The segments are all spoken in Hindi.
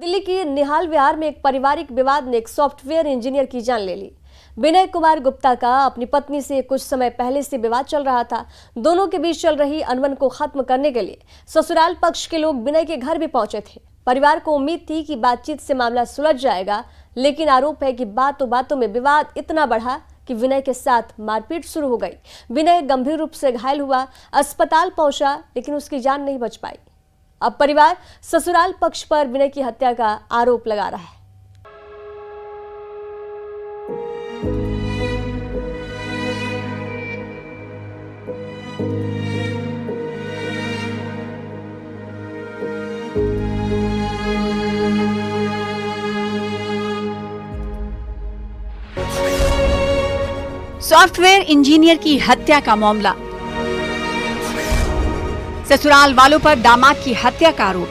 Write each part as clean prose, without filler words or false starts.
दिल्ली की निहाल विहार में एक पारिवारिक विवाद ने एक सॉफ्टवेयर इंजीनियर की जान ले ली। विनय कुमार गुप्ता का अपनी पत्नी से कुछ समय पहले से विवाद चल रहा था। दोनों के बीच चल रही अनबन को खत्म करने के लिए ससुराल पक्ष के लोग विनय के घर भी पहुंचे थे। परिवार को उम्मीद थी कि बातचीत से मामला सुलझ जाएगा, लेकिन आरोप है कि बातों बातों में विवाद इतना बढ़ा कि विनय के साथ मारपीट शुरू हो गई। विनय गंभीर रूप से घायल हुआ, अस्पताल पहुंचा, लेकिन उसकी जान नहीं बच पाई। अब परिवार ससुराल पक्ष पर विनय की हत्या का आरोप लगा रहा है। सॉफ्टवेयर इंजीनियर की हत्या का मामला, ससुराल वालों पर दामाद की हत्या का आरोप।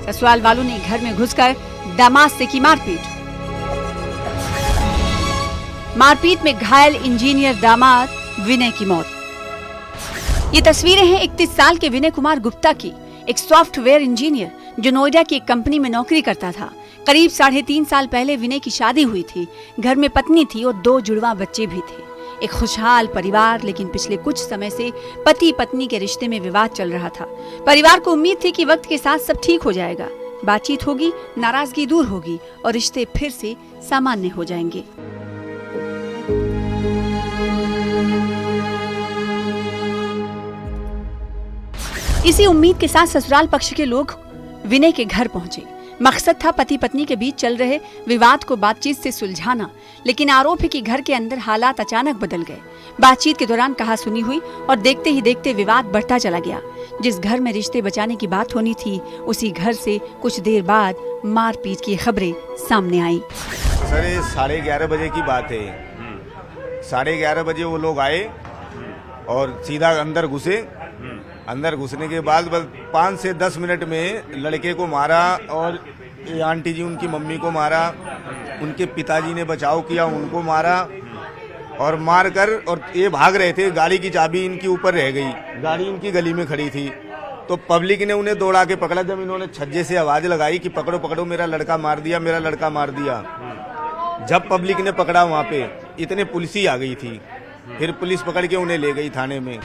ससुराल वालों ने घर में घुसकर दामाद से की मारपीट। मारपीट में घायल इंजीनियर दामाद विनय की मौत। ये तस्वीरें हैं 31 साल के विनय कुमार गुप्ता की, एक सॉफ्टवेयर इंजीनियर जो नोएडा की एक कंपनी में नौकरी करता था। करीब 3.5 साल पहले विनय की शादी हुई थी। घर में पत्नी थी और 2 जुड़वा बच्चे भी थे। एक खुशहाल परिवार, लेकिन पिछले कुछ समय से पति पत्नी के रिश्ते में विवाद चल रहा था। परिवार को उम्मीद थी कि वक्त के साथ सब ठीक हो जाएगा, बातचीत होगी, नाराजगी दूर होगी और रिश्ते फिर से सामान्य हो जाएंगे। इसी उम्मीद के साथ ससुराल पक्ष के लोग विनय के घर पहुंचे। मकसद था पति पत्नी के बीच चल रहे विवाद को बातचीत से सुलझाना, लेकिन आरोप है कि घर के अंदर हालात अचानक बदल गए। बातचीत के दौरान कहासुनी हुई और देखते ही देखते विवाद बढ़ता चला गया। जिस घर में रिश्ते बचाने की बात होनी थी, उसी घर से कुछ देर बाद मारपीट की खबरें सामने आई। सर, ये 11:30 बजे की बात है। 11:30 बजे वो लोग आए और सीधा अंदर घुसे। अंदर घुसने के बाद बस 5 से 10 मिनट में लड़के को मारा और ये आंटी जी उनकी मम्मी को मारा। उनके पिताजी ने बचाव किया, उनको मारा और मार कर और ये भाग रहे थे। गाड़ी की चाबी इनकी ऊपर रह गई, गाड़ी इनकी गली में खड़ी थी। तो पब्लिक ने उन्हें दौड़ा के पकड़ा। जब इन्होंने छज्जे से आवाज लगाई कि पकड़ो पकड़ो, मेरा लड़का मार दिया, मेरा लड़का मार दिया। जब पब्लिक ने पकड़ा वहाँ पे इतने पुलिस ही आ गई थी। फिर पुलिस पकड़ के उन्हें ले गई थाने में।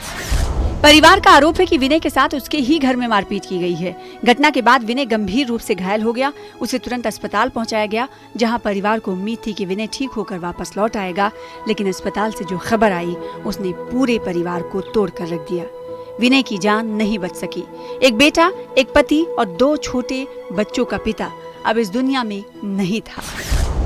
परिवार का आरोप है कि विनय के साथ उसके ही घर में मारपीट की गई है। घटना के बाद विनय गंभीर रूप से घायल हो गया। उसे तुरंत अस्पताल पहुंचाया गया, जहां परिवार को उम्मीद थी कि विनय ठीक होकर वापस लौट आएगा, लेकिन अस्पताल से जो खबर आई उसने पूरे परिवार को तोड़ कर रख दिया। विनय की जान नहीं बच सकी। एक बेटा, एक पति और 2 छोटे बच्चों का पिता अब इस दुनिया में नहीं था।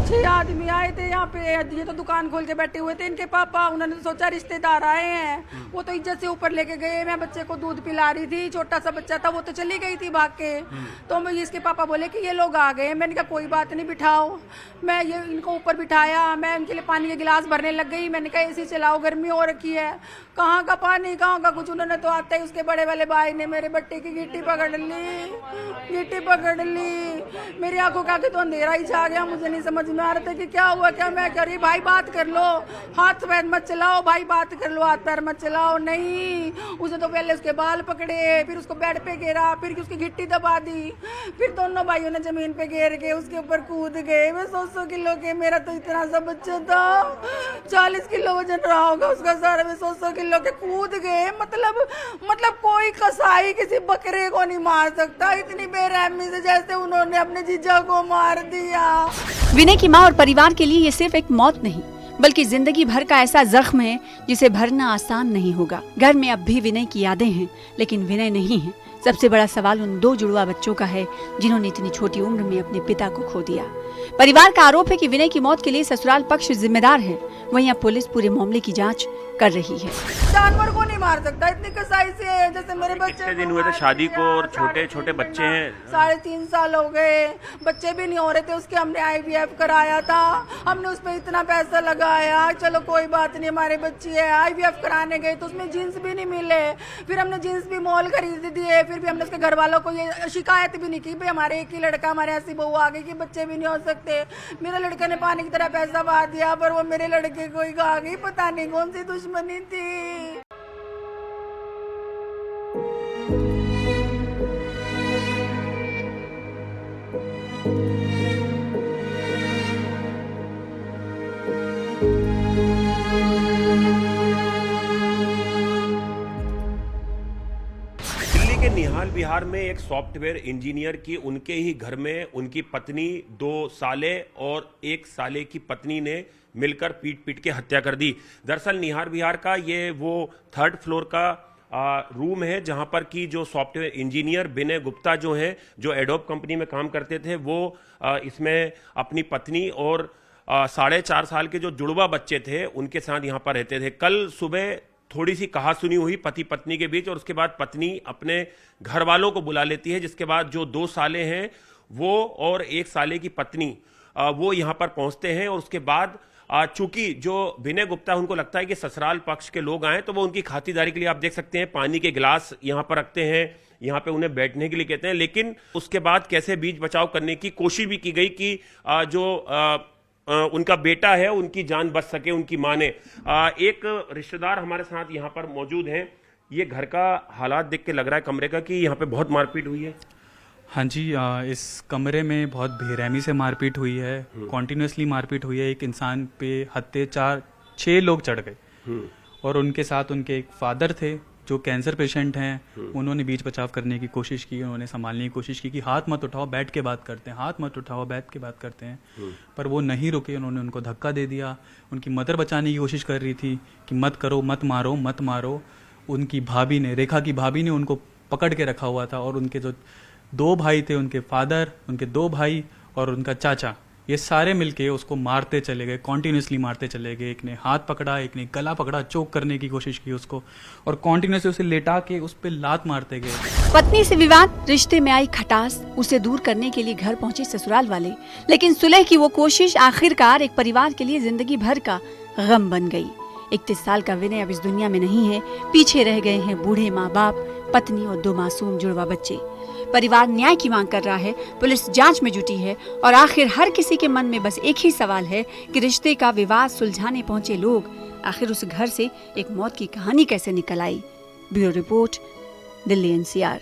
6 आदमी आए थे यहाँ पे। ये तो दुकान खोल के बैठे हुए थे। इनके पापा, उन्होंने सोचा रिश्तेदार आए हैं, वो तो इज्जत से ऊपर लेके गए। मैं बच्चे को दूध पिला रही थी, छोटा सा बच्चा था, वो तो चली गई थी भाग के। तो मैं इसके पापा बोले कि ये लोग आ गए। मैंने कहा कोई बात नहीं, बिठाओ। मैं ये इनको ऊपर बिठाया। मैं उनके लिए पानी के गिलास भरने लग गई। मैंने कहा एसी चलाओ, गर्मी हो रखी है। कहाँ का पानी, कहाँ का कुछ। उन्होंने तो आते ही उसके बड़े वाले भाई ने मेरे बट्टे की गिट्टी पकड़ ली, गिट्टी पकड़ ली। मेरी आंखों के आगे तो अंधेरा ही छा गया। मुझे नहीं समझ में आ रहा था कि क्या हुआ, क्या। मैं कह रही भाई बात कर लो, हाथ पैर मत चलाओ, भाई बात कर लो, हाथ पैर मत चलाओ। नहीं, उसने तो पहले उसके बाल पकड़े, फिर उसको बेड पे घेरा, फिर उसकी गिट्टी दबा दी। फिर दोनों भाइयों ने जमीन पे घेर के उसके ऊपर कूद गए। मैं 100 किलो के, मेरा तो इतना सा बच्चा था, 40 किलो वजन रहा होगा उसका सारा। में 100 किलो के कूद गए। मतलब कोई कसाई किसी बकरे को नहीं मार सकता इतनी बेरहमी से, जैसे उन्होंने अपने जीजा को मार दिया। विनय की मां और परिवार के लिए ये सिर्फ एक मौत नहीं, बल्कि जिंदगी भर का ऐसा जख्म है जिसे भरना आसान नहीं होगा। घर में अब भी विनय की यादें हैं, लेकिन विनय नहीं है। सबसे बड़ा सवाल उन 2 जुड़वा बच्चों का है जिन्होंने इतनी छोटी उम्र में अपने पिता को खो दिया। परिवार का आरोप है कि विनय की मौत के लिए ससुराल पक्ष जिम्मेदार है। वहीं अब पुलिस पूरे मामले की जांच कर रही है। जानवर को नहीं मार सकता इतनी कसाई से, जैसे मेरे बच्चे। कितने दिन हुए थे शादी को और छोटे छोटे बच्चे हैं? 3.5 साल हो गए, बच्चे भी नहीं हो रहे थे उसके। हमने IVF कराया था, हमने उस पर इतना पैसा लगाया। चलो कोई बात नहीं, हमारे बच्ची है। IVF कराने गए तो उसमें जीन्स भी नहीं मिले। फिर हमने जीन्स भी मॉल खरीद दिए। फिर भी हमने उसके घर वालों को ये शिकायत भी नहीं की भाई हमारे एक ही लड़का, हमारे ऐसी बहू आ गई कि बच्चे भी नहीं हो सकते। मेरे लड़के ने पानी की तरह पैसा बहा दिया, पर वो मेरे लड़के को ही आ गई, पता नहीं कौन सी दुश्मनी थी। दिल्ली के निहाल बिहार में एक सॉफ्टवेयर इंजीनियर की उनके ही घर में उनकी पत्नी, 2 साले और 1 साले की पत्नी ने मिलकर पीट पीट के हत्या कर दी। दरअसल निहाल बिहार का ये वो 3rd फ्लोर का रूम है जहां पर की जो सॉफ्टवेयर इंजीनियर विनय गुप्ता जो हैं, जो एडोब कंपनी में काम करते थे, वो इसमें अपनी पत्नी और 4.5 साल के जो जुड़वा बच्चे थे उनके साथ यहां पर रहते थे। कल सुबह थोड़ी सी कहासुनी हुई पति पत्नी के बीच और उसके बाद पत्नी अपने घर वालों को बुला लेती है, जिसके बाद जो 2 साले हैं वो और 1 साले की पत्नी वो यहां पर पहुंचते हैं। और उसके बाद चूंकि जो विनय गुप्ता उनको लगता है कि ससुराल पक्ष के लोग आए, तो वो उनकी खातिरदारी के लिए आप देख सकते हैं पानी के गिलास यहां पर रखते हैं, यहां पे उन्हें बैठने के लिए कहते हैं। लेकिन उसके बाद कैसे बीच बचाव करने की कोशिश भी की गई कि उनका बेटा है उनकी जान बच सके, उनकी मां ने। एक रिश्तेदार हमारे साथ यहाँ पर मौजूद हैं। ये घर का हालात देख के लग रहा है कमरे का कि यहाँ पे बहुत मारपीट हुई है। हाँ जी, इस कमरे में बहुत बेरहमी से मारपीट हुई है, कॉन्टिन्यूसली मारपीट हुई है। एक इंसान पे हत्ते 4-6 लोग चढ़ गए और उनके साथ उनके एक फादर थे जो कैंसर पेशेंट हैं। उन्होंने बीच बचाव करने की कोशिश की, उन्होंने संभालने की कोशिश की कि हाथ मत उठाओ, बैठ के बात करते हैं, हाथ मत उठाओ, बैठ के बात करते हैं। पर वो नहीं रुके, उन्होंने उनको धक्का दे दिया। उनकी मदर बचाने की कोशिश कर रही थी कि मत करो, मत मारो, मत मारो। उनकी भाभी ने, रेखा की भाभी ने उनको पकड़ के रखा हुआ था और उनके जो 2 भाई थे, उनके फादर, उनके 2 भाई और उनका चाचा, ये सारे मिलके उसको मारते चले गए, कॉन्टिन्यूसली मारते चले गए। एक ने हाथ पकड़ा, एक ने गला पकड़ा, चोक करने की कोशिश की उसको, और कॉन्टिन्यूसली उसे लेटा के उस पर लात मारते गए। पत्नी से विवाद, रिश्ते में आई खटास, उसे दूर करने के लिए घर पहुंचे ससुराल वाले, लेकिन सुलह की वो कोशिश आखिरकार एक परिवार के लिए जिंदगी भर का गम बन गई। 31 साल का विनय अब इस दुनिया में नहीं है, पीछे रह गए हैं बूढ़े माँ बाप, पत्नी और 2 मासूम जुड़वा बच्चे। परिवार न्याय की मांग कर रहा है, पुलिस जांच में जुटी है और आखिर हर किसी के मन में बस एक ही सवाल है कि रिश्ते का विवाद सुलझाने पहुंचे लोग आखिर उस घर से एक मौत की कहानी कैसे निकल आई। Bureau report, Delhi NCR।